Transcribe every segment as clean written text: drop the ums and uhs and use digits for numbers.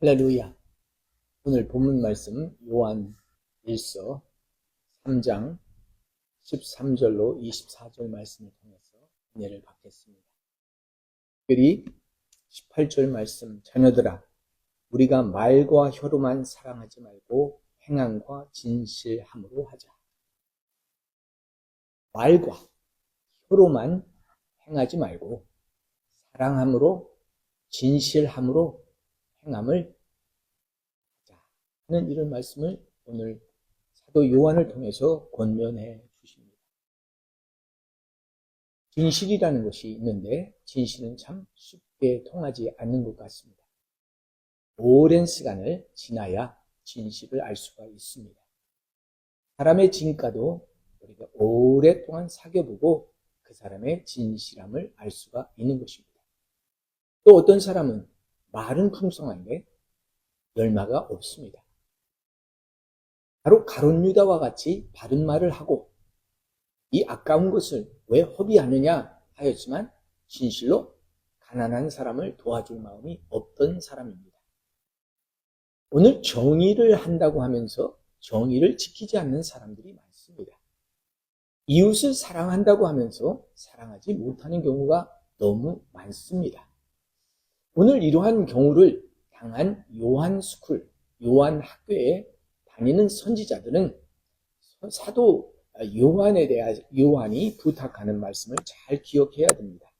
할렐루야. 오늘 본문 말씀 요한 1서 3장 13절로 24절 말씀을 통해서 은혜를 받겠습니다. 특별히 18절 말씀, 자녀들아 우리가 말과 혀로만 사랑하지 말고 행함과 진실함으로 하자. 말과 혀로만 행하지 말고 사랑함으로 진실함으로 행함을 하자 하는 이런 말씀을 오늘 사도 요한을 통해서 권면해 주십니다. 진실이라는 것이 있는데 진실은 참 쉽게 통하지 않는 것 같습니다. 오랜 시간을 지나야 진실을 알 수가 있습니다. 사람의 진가도 우리가 오랫동안 사귀어보고 그 사람의 진실함을 알 수가 있는 것입니다. 또 어떤 사람은 말은 풍성한데 열마가 없습니다. 바로 가룟 유다와 같이 바른 말을 하고 이 아까운 것을 왜 허비하느냐 하였지만 진실로 가난한 사람을 도와줄 마음이 없던 사람입니다. 오늘 정의를 한다고 하면서 정의를 지키지 않는 사람들이 많습니다. 이웃을 사랑한다고 하면서 사랑하지 못하는 경우가 너무 많습니다. 오늘 이러한 경우를 당한 요한스쿨, 요한학교에 다니는 선지자들은 사도 요한에 대한 요한이 부탁하는 말씀을 잘 기억해야 됩니다.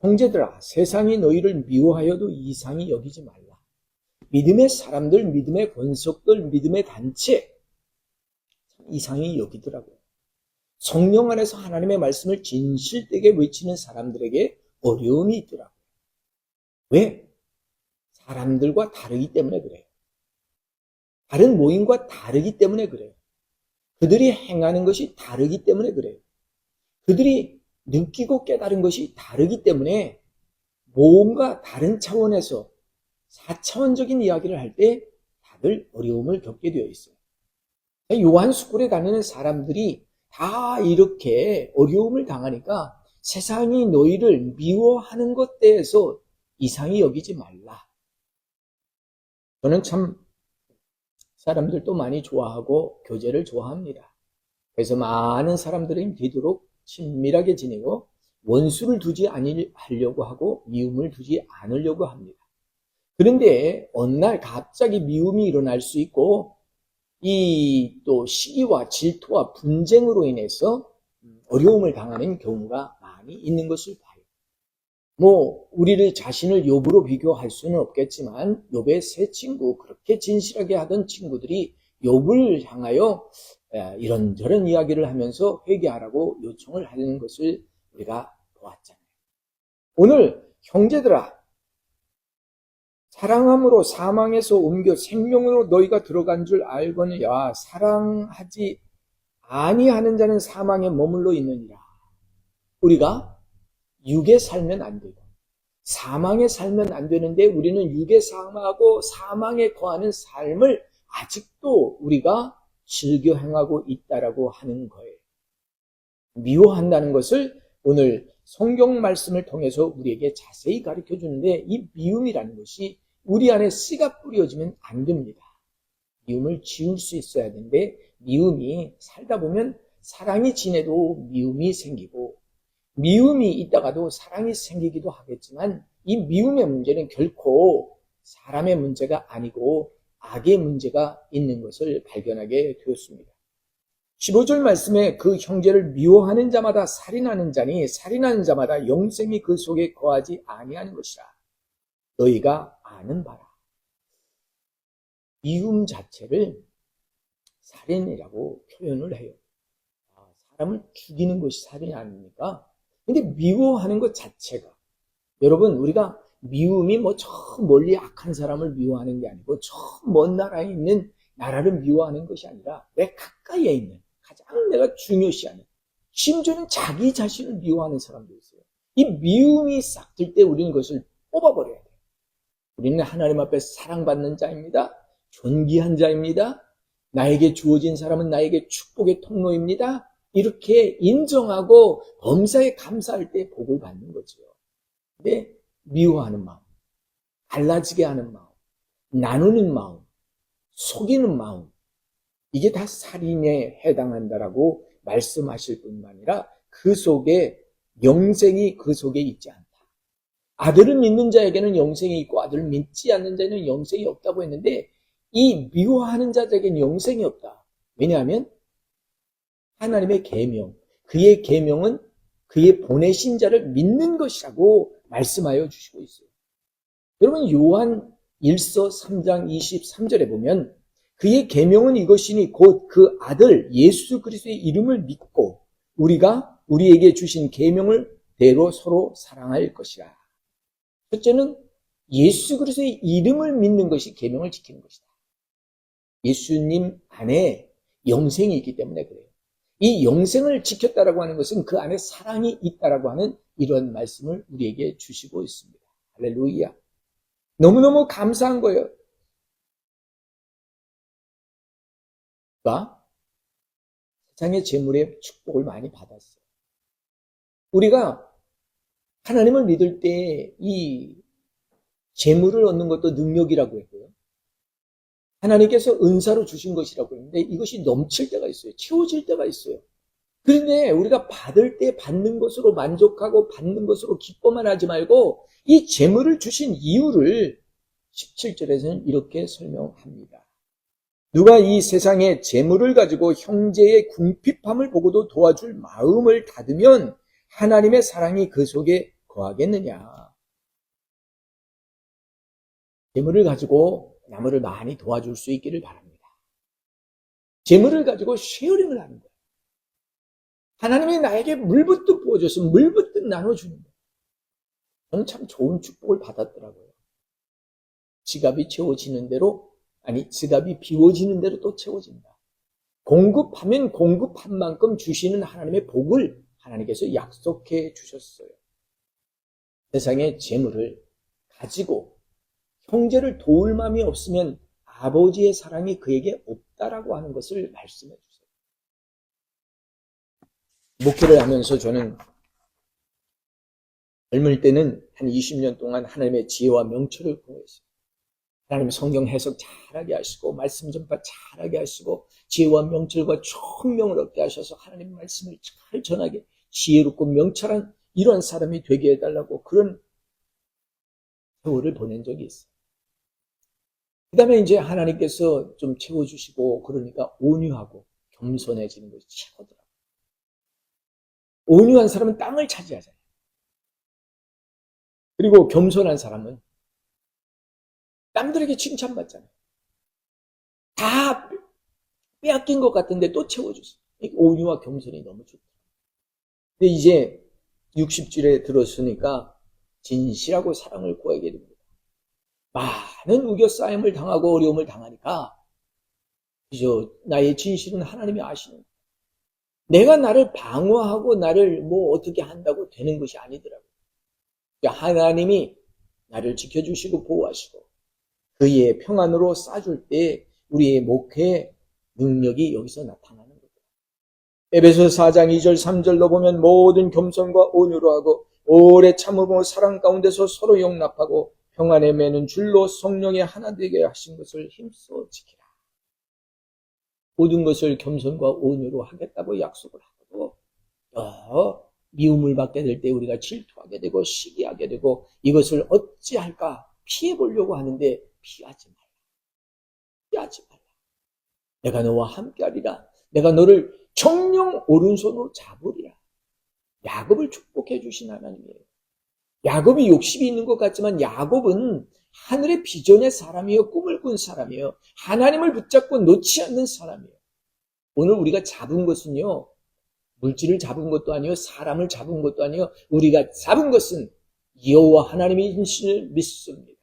형제들아, 세상이 너희를 미워하여도 이상히 여기지 말라. 믿음의 사람들, 믿음의 권속들, 믿음의 단체 이상히 여기더라고요. 성령 안에서 하나님의 말씀을 진실되게 외치는 사람들에게 어려움이 있더라고요. 왜? 사람들과 다르기 때문에 그래요. 다른 모임과 다르기 때문에 그래요. 그들이 행하는 것이 다르기 때문에 그래요. 그들이 느끼고 깨달은 것이 다르기 때문에 뭔가 다른 차원에서 4차원적인 이야기를 할 때 다들 어려움을 겪게 되어 있어요. 요한스쿨에 다니는 사람들이 다 이렇게 어려움을 당하니까 세상이 너희를 미워하는 것 대해서 이상히 여기지 말라. 저는 참 사람들도 많이 좋아하고 교제를 좋아합니다. 그래서 많은 사람들이 되도록 친밀하게 지내고 원수를 두지 않으려고 하고 미움을 두지 않으려고 합니다. 그런데 어느 날 갑자기 미움이 일어날 수 있고 이 또 시기와 질투와 분쟁으로 인해서 어려움을 당하는 경우가 많이 있는 것을 봐요. 우리를 자신을 욥으로 비교할 수는 없겠지만 욥의 세 친구, 그렇게 진실하게 하던 친구들이 욥을 향하여 이런저런 이야기를 하면서 회개하라고 요청을 하는 것을 우리가 보았잖아요. 오늘 형제들아, 사랑함으로 사망에서 옮겨 생명으로 너희가 들어간 줄 알거니와 사랑하지 아니하는 자는 사망에 머물러 있느니라. 우리가 육에 살면 안 되고 사망에 살면 안 되는데 우리는 육에 사망하고 사망에 거하는 삶을 아직도 우리가 즐겨 행하고 있다라고 하는 거예요. 미워한다는 것을 오늘 성경 말씀을 통해서 우리에게 자세히 가르쳐 주는데 이 미움이라는 것이 우리 안에 씨가 뿌려지면 안 됩니다. 미움을 지울 수 있어야 되는데 미움이 살다 보면 사랑이 지내도 미움이 생기고 미움이 있다가도 사랑이 생기기도 하겠지만 이 미움의 문제는 결코 사람의 문제가 아니고 악의 문제가 있는 것을 발견하게 되었습니다. 15절 말씀에 그 형제를 미워하는 자마다 살인하는 자니 살인하는 자마다 영생이 그 속에 거하지 아니하는 것이라. 너희가 아는 바라. 미움 자체를 살인이라고 표현을 해요. 사람을 죽이는 것이 살인이 아닙니까? 근데 미워하는 것 자체가, 여러분, 우리가 미움이 저 멀리 악한 사람을 미워하는 게 아니고 저 먼 나라에 있는 나라를 미워하는 것이 아니라 내 가까이에 있는 가장 내가 중요시하는, 심지어는 자기 자신을 미워하는 사람도 있어요. 이 미움이 싹 들 때 우리는 그것을 뽑아버려야 돼요. 우리는 하나님 앞에 사랑받는 자입니다. 존귀한 자입니다. 나에게 주어진 사람은 나에게 축복의 통로입니다. 이렇게 인정하고 범사에 감사할 때 복을 받는 거죠. 근데 미워하는 마음, 갈라지게 하는 마음, 나누는 마음, 속이는 마음, 이게 다 살인에 해당한다라고 말씀하실 뿐만 아니라 그 속에 영생이 그 속에 있지 않다. 아들을 믿는 자에게는 영생이 있고 아들을 믿지 않는 자에는 영생이 없다고 했는데 이 미워하는 자에게는 영생이 없다. 왜냐하면 하나님의 계명, 그의 계명은 그의 보내신 자를 믿는 것이라고 말씀하여 주시고 있어요. 여러분 요한 1서 3장 23절에 보면 그의 계명은 이것이니 곧 그 아들 예수 그리스도의 이름을 믿고 우리가 우리에게 주신 계명을 대로 서로 사랑할 것이라. 첫째는 예수 그리스도의 이름을 믿는 것이 계명을 지키는 것이다. 예수님 안에 영생이 있기 때문에 그래요. 이 영생을 지켰다라고 하는 것은 그 안에 사랑이 있다라고 하는 이런 말씀을 우리에게 주시고 있습니다. 할렐루야. 너무너무 감사한 거예요. 우리가 세상의 재물의 축복을 많이 받았어요. 우리가 하나님을 믿을 때 이 재물을 얻는 것도 능력이라고 했고요. 하나님께서 은사로 주신 것이라고 했는데 이것이 넘칠 때가 있어요. 채워질 때가 있어요. 그런데 우리가 받을 때 받는 것으로 만족하고 받는 것으로 기뻐만 하지 말고 이 재물을 주신 이유를 17절에서는 이렇게 설명합니다. 누가 이 세상의 재물을 가지고 형제의 궁핍함을 보고도 도와줄 마음을 닫으면 하나님의 사랑이 그 속에 거하겠느냐. 재물을 가지고 남을 많이 도와줄 수 있기를 바랍니다. 재물을 가지고 쉐어링을 하는 거예요. 하나님이 나에게 물붓듯 부어줘서 물붓듯 나눠주는 거예요. 저는 참 좋은 축복을 받았더라고요. 지갑이 채워지는 대로, 지갑이 비워지는 대로 또 채워진다. 공급하면 공급한 만큼 주시는 하나님의 복을 하나님께서 약속해 주셨어요. 세상의 재물을 가지고 형제를 도울 마음이 없으면 아버지의 사랑이 그에게 없다라고 하는 것을 말씀해 주세요. 목회를 하면서 저는 젊을 때는 한 20년 동안 하나님의 지혜와 명철을 구했어요. 하나님 성경 해석 잘하게 하시고 말씀 전파 잘하게 하시고 지혜와 명철과 총명을 얻게 하셔서 하나님 말씀을 잘 전하게 지혜롭고 명철한 이런 사람이 되게 해달라고 그런 세월을 보낸 적이 있어요. 그 다음에 이제 하나님께서 좀 채워주시고 그러니까 온유하고 겸손해지는 것이 최고더라고요. 온유한 사람은 땅을 차지하잖아요. 그리고 겸손한 사람은 남들에게 칭찬받잖아요. 다 빼앗긴 것 같은데 또 채워주세요. 온유와 겸손이 너무 좋다. 근데 이제 60줄에 들었으니까 진실하고 사랑을 구하게 됩니다. 많은 우겨싸임을 당하고 어려움을 당하니까 그저 나의 진실은 하나님이 아시는 거예요. 내가 나를 방어하고 나를 뭐 어떻게 한다고 되는 것이 아니더라고요. 하나님이 나를 지켜주시고 보호하시고 그의 평안으로 싸줄 때 우리의 목회의 능력이 여기서 나타나는 거예요. 에베소서 4장 2절 3절로 보면 모든 겸손과 온유로 하고 오래 참으며 사랑 가운데서 서로 용납하고 평안에 매는 줄로 성령의 하나 되게 하신 것을 힘써 지키라. 모든 것을 겸손과 온유로 하겠다고 약속을 하고 미움을 받게 될 때 우리가 질투하게 되고 시기하게 되고 이것을 어찌할까 피해보려고 하는데 피하지 말라. 피하지 말라. 내가 너와 함께하리라. 내가 너를 정령 오른손으로 잡으리라. 야곱을 축복해 주신 하나님이에요. 야곱이 욕심이 있는 것 같지만 야곱은 하늘의 비전의 사람이에요. 꿈을 꾼 사람이에요. 하나님을 붙잡고 놓지 않는 사람이에요. 오늘 우리가 잡은 것은요. 물질을 잡은 것도 아니요. 사람을 잡은 것도 아니요. 우리가 잡은 것은 여호와 하나님의 인신을 믿습니다.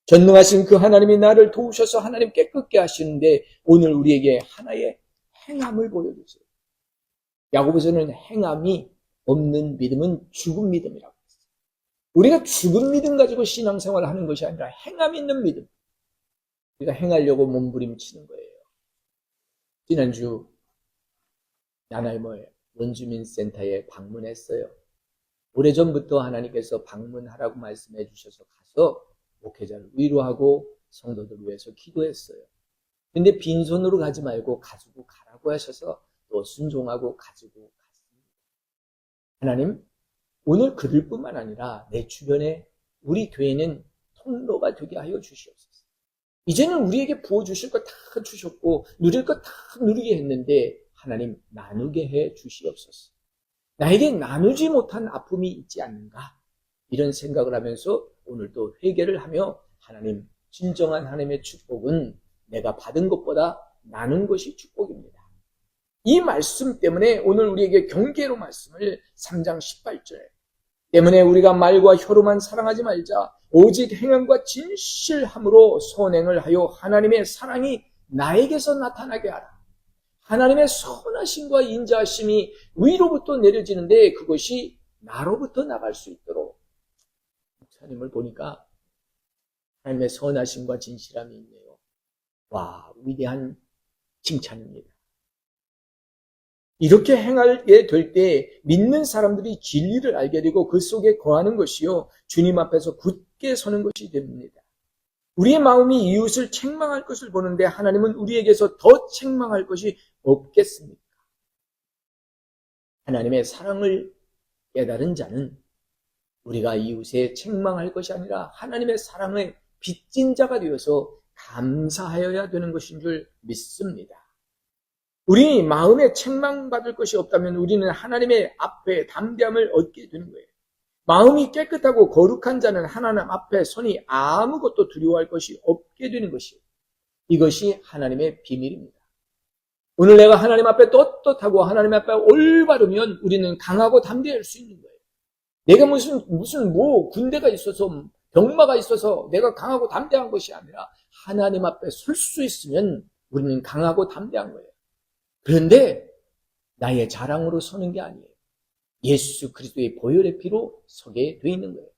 전능하신 그 하나님이 나를 도우셔서 하나님 깨끗게 하시는데 오늘 우리에게 하나의 행함을 보여주세요. 야고보서는 행함이 없는 믿음은 죽은 믿음이라고 했어요. 우리가 죽은 믿음 가지고 신앙생활을 하는 것이 아니라 행함 있는 믿음. 우리가 행하려고 몸부림치는 거예요. 지난주 나나이모의 원주민센터에 방문했어요. 오래전부터 하나님께서 방문하라고 말씀해 주셔서 가서 목회자를 위로하고 성도들 위해서 기도했어요. 근데 빈손으로 가지 말고 가지고 가라고 하셔서 또 순종하고 가지고 갔습니다. 하나님, 오늘 그들 뿐만 아니라 내 주변에 우리 교회는 통로가 되게 하여 주시옵소서. 이제는 우리에게 부어주실 것 다 주셨고 누릴 것 다 누리게 했는데 하나님 나누게 해 주시옵소서. 나에게 나누지 못한 아픔이 있지 않는가? 이런 생각을 하면서 오늘도 회개를 하며 하나님, 진정한 하나님의 축복은 내가 받은 것보다 나눈 것이 축복입니다. 이 말씀 때문에 오늘 우리에게 경계로 말씀을 3장 18절 때문에 우리가 말과 혀로만 사랑하지 말자 오직 행함과 진실함으로 선행을 하여 하나님의 사랑이 나에게서 나타나게 하라. 하나님의 선하심과 인자하심이 위로부터 내려지는데 그것이 나로부터 나갈 수 있도록 목사님을 보니까 하나님의 선하심과 진실함이 있네요. 와, 위대한 칭찬입니다. 이렇게 행하게 될 때 믿는 사람들이 진리를 알게 되고 그 속에 거하는 것이요 주님 앞에서 굳게 서는 것이 됩니다. 우리의 마음이 이웃을 책망할 것을 보는데 하나님은 우리에게서 더 책망할 것이 없겠습니까? 하나님의 사랑을 깨달은 자는 우리가 이웃에 책망할 것이 아니라 하나님의 사랑을 빚진 자가 되어서 감사하여야 되는 것인 줄 믿습니다. 우리 마음에 책망받을 것이 없다면 우리는 하나님의 앞에 담대함을 얻게 되는 거예요. 마음이 깨끗하고 거룩한 자는 하나님 앞에 서니 아무것도 두려워할 것이 없게 되는 것이에요. 이것이 하나님의 비밀입니다. 오늘 내가 하나님 앞에 떳떳하고 하나님 앞에 올바르면 우리는 강하고 담대할 수 있는 거예요. 내가 무슨 군대가 있어서 병마가 있어서 내가 강하고 담대한 것이 아니라 하나님 앞에 설 수 있으면 우리는 강하고 담대한 거예요. 그런데 나의 자랑으로 서는 게 아니에요. 예수 그리스도의 보혈의 피로 서게 돼 있는 거예요.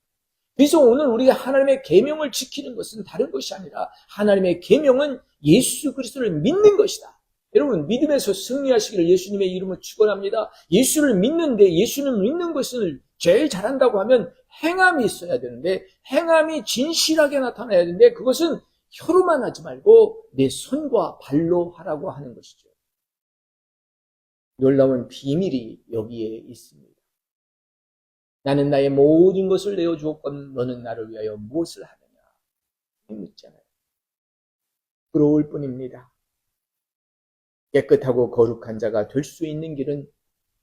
그래서 오늘 우리가 하나님의 계명을 지키는 것은 다른 것이 아니라 하나님의 계명은 예수 그리스도를 믿는 것이다. 여러분 믿음에서 승리하시기를 예수님의 이름으로 축원합니다. 예수를 믿는데 예수는 믿는 것을 제일 잘한다고 하면 행함이 있어야 되는데 행함이 진실하게 나타나야 되는데 그것은 혀로만 하지 말고 내 손과 발로 하라고 하는 것이죠. 놀라운 비밀이 여기에 있습니다. 나는 나의 모든 것을 내어주었건 너는 나를 위하여 무엇을 하느냐 묻잖아요. 부러울 뿐입니다. 깨끗하고 거룩한 자가 될 수 있는 길은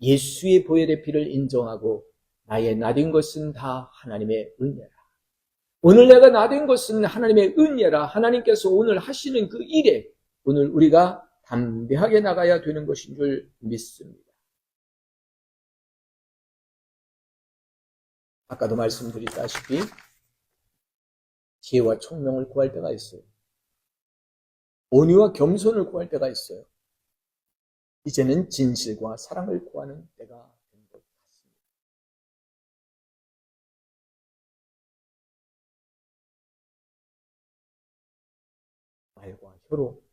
예수의 보혈의 피를 인정하고 나의 나된 것은 다 하나님의 은혜라. 오늘 내가 나된 것은 하나님의 은혜라. 하나님께서 오늘 하시는 그 일에 오늘 우리가 담대하게 나가야 되는 것인 줄 믿습니다. 아까도 말씀드렸다시피 지혜와 총명을 구할 때가 있어요. 온유와 겸손을 구할 때가 있어요. 이제는 진실과 사랑을 구하는 때가 된 것 같습니다. 말과 혀로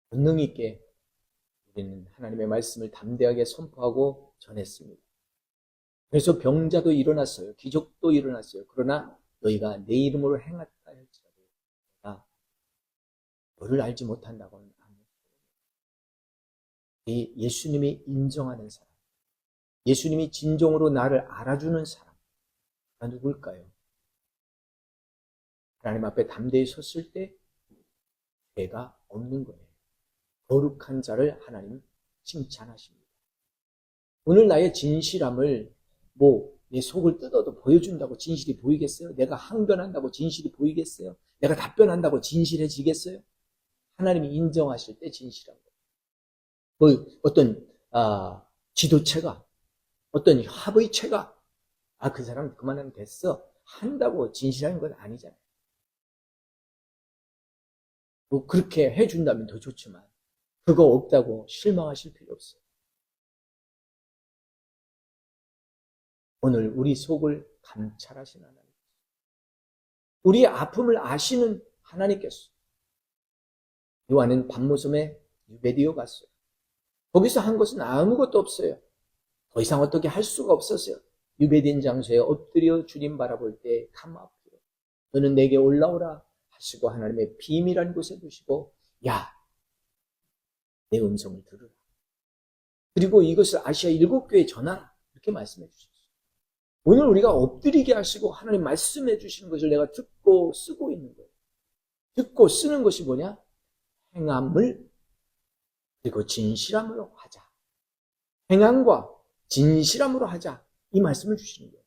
본능 있게 우리는 하나님의 말씀을 담대하게 선포하고 전했습니다. 그래서 병자도 일어났어요. 기적도 일어났어요. 그러나 너희가 내 이름으로 행했다 할지라도 내가 너를 알지 못한다고는 아니에요. 예수님이 인정하는 사람, 예수님이 진정으로 나를 알아주는 사람, 누굴까요? 하나님 앞에 담대히 섰을 때 죄가 없는 거예요. 거룩한 자를 하나님 칭찬하십니다. 오늘 나의 진실함을 내 속을 뜯어도 보여준다고 진실이 보이겠어요? 내가 항변한다고 진실이 보이겠어요? 내가 답변한다고 진실해지겠어요? 하나님이 인정하실 때 진실한 거예요. 어떤 지도체가 어떤 합의체가 그 사람 그만하면 됐어 한다고 진실한 건 아니잖아요. 그렇게 해준다면 더 좋지만 그거 없다고 실망하실 필요 없어요. 오늘 우리 속을 감찰하신 하나님, 우리의 아픔을 아시는 하나님께서 요한은 밤모섬에 유배되어 갔어요. 거기서 한 것은 아무것도 없어요. 더 이상 어떻게 할 수가 없었어요. 유배된 장소에 엎드려 주님 바라볼 때 가마엎드려 너는 내게 올라오라 하시고 하나님의 비밀한 곳에 두시고 야, 내 음성을 들으라. 그리고 이것을 아시아 7교회에 전하라. 이렇게 말씀해 주셨어요. 오늘 우리가 엎드리게 하시고 하나님 말씀해 주시는 것을 내가 듣고 쓰고 있는 거예요. 듣고 쓰는 것이 뭐냐? 행함을 그리고 진실함으로 하자. 행함과 진실함으로 하자. 이 말씀을 주시는 거예요.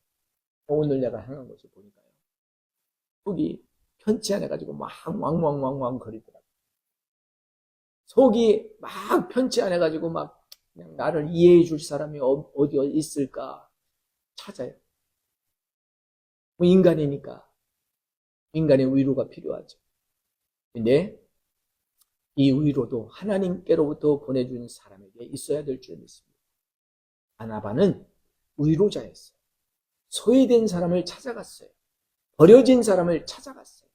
오늘 내가 행한 것을 보니까요. 속이 편치 않아가지고 막 왕왕왕왕 거리더라고요. 속이 막 편치 않아가지고 막 그냥 나를 이해해 줄 사람이 어디 있을까 찾아요. 뭐 인간이니까. 인간의 위로가 필요하죠. 근데 이 위로도 하나님께로부터 보내준 사람에게 있어야 될 줄 믿습니다. 바나바는 위로자였어요. 소외된 사람을 찾아갔어요. 버려진 사람을 찾아갔어요.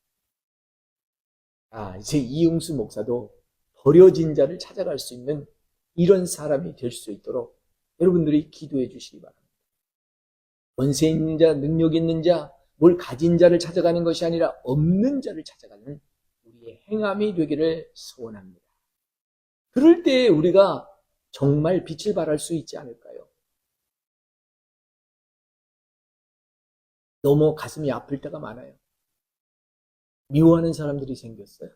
이제 이용수 목사도 버려진 자를 찾아갈 수 있는 이런 사람이 될 수 있도록 여러분들이 기도해 주시기 바랍니다. 권세 있는 자, 능력 있는 자, 뭘 가진 자를 찾아가는 것이 아니라 없는 자를 찾아가는 우리의 행함이 되기를 소원합니다. 그럴 때 우리가 정말 빛을 발할 수 있지 않을까요? 너무 가슴이 아플 때가 많아요. 미워하는 사람들이 생겼어요.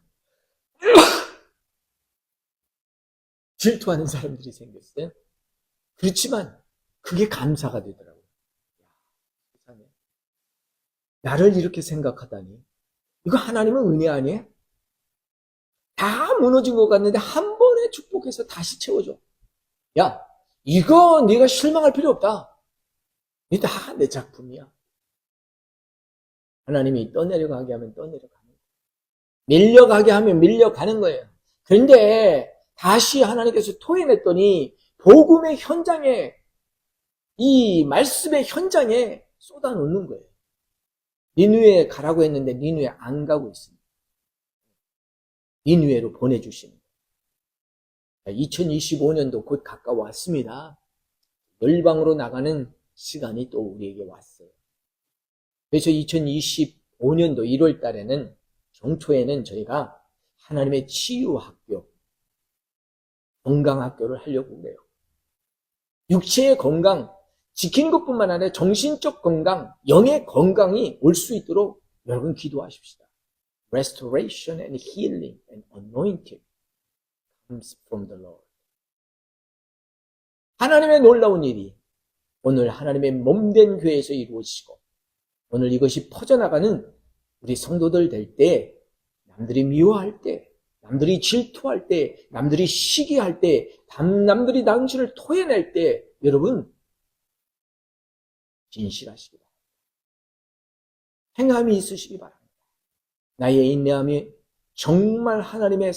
질투하는 사람들이 생겼어요. 그렇지만 그게 감사가 되더라고요. 세상에. 나를 이렇게 생각하다니. 이거 하나님은 은혜 아니에요? 다 무너진 것 같는데 한 번에 축복해서 다시 채워줘. 야, 이거 네가 실망할 필요 없다. 이거 다 내 작품이야. 하나님이 떠내려가게 하면 떠내려가는 거예요. 밀려가게 하면 밀려가는 거예요. 그런데 다시 하나님께서 토해냈더니 복음의 현장에, 이 말씀의 현장에 쏟아놓는 거예요. 니느웨에 가라고 했는데 니느웨 안 가고 있습니다. 니느웨로 보내주시는 거예요. 2025년도 곧 가까워왔습니다. 열방으로 나가는 시간이 또 우리에게 왔어요. 그래서 2025년도 1월 달에는 정초에는 저희가 하나님의 치유학교, 건강학교를 하려고 그래요. 육체의 건강 지키는 것뿐만 아니라 정신적 건강, 영의 건강이 올 수 있도록 여러분 기도하십시다. Restoration and healing and anointing comes from the Lord. 하나님의 놀라운 일이 오늘 하나님의 몸된 교회에서 이루어지시고 오늘 이것이 퍼져나가는 우리 성도들 될 때, 남들이 미워할 때, 남들이 질투할 때, 남들이 시기할 때, 남들이 당신을 토해낼 때 여러분 진실하시기 바랍니다. 행함이 있으시기 바랍니다. 나의 인내함이 정말 하나님의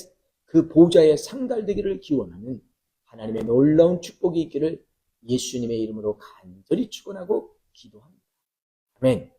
그 보좌에 상달되기를 기원하는 하나님의 놀라운 축복이 있기를 예수님의 이름으로 간절히 축원하고 기도합니다. 아멘.